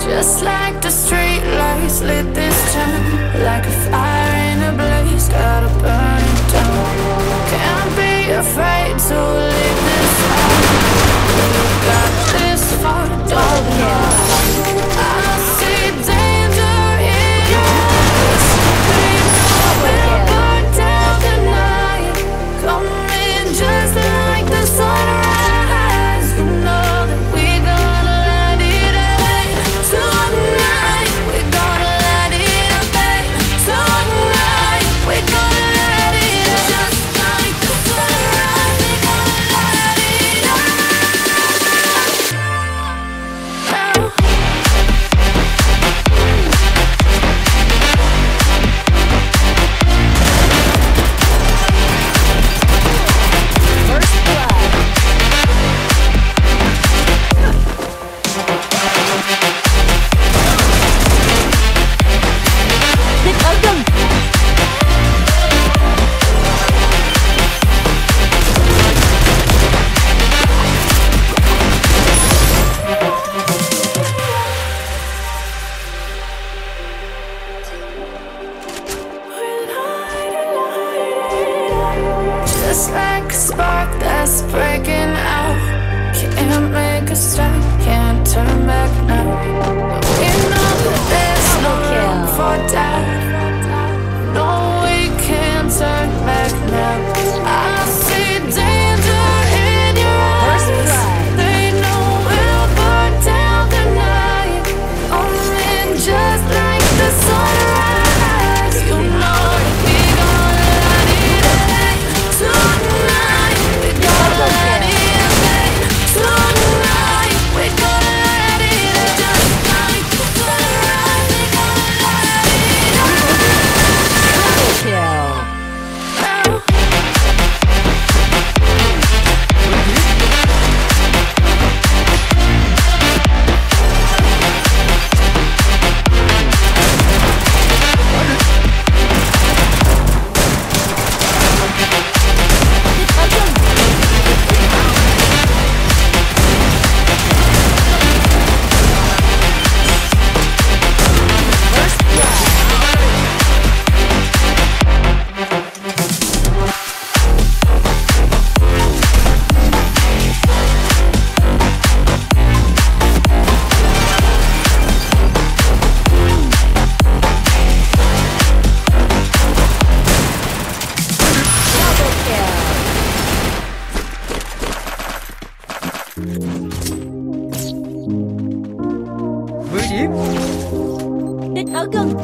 Just like the street lights lit this town, like a fire in a blaze, gotta burn it down. Can't be afraid to leave this out. We got this far, don't know. I see danger in your eyes. We know we'll burn down the night, coming just like the sunrise. You know that we're gonna let it out tonight. We're gonna let it out tonight. We're gonna let it out just like the sunrise. We're gonna let it out now. Just like a spark that's breaking out, can't make a stop, can't turn back now. We know that there's no room for doubt. No, we can't turn back now. I see danger in your eyes. They know we'll burn down the night, coming just like the sunrise. You know that we're gonna let it out tonight. We're gonna let it out tonight. We're gonna let it out just like the sunrise. We're gonna let it out. Triple kill. Địch ở gần.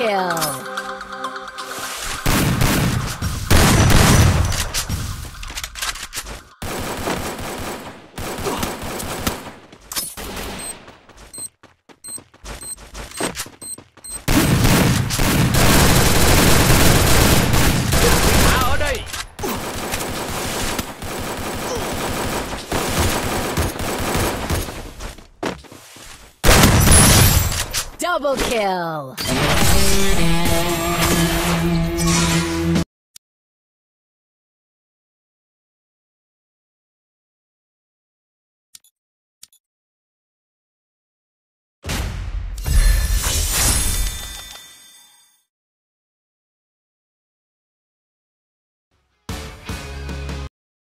kill. Ở đây. Double kill.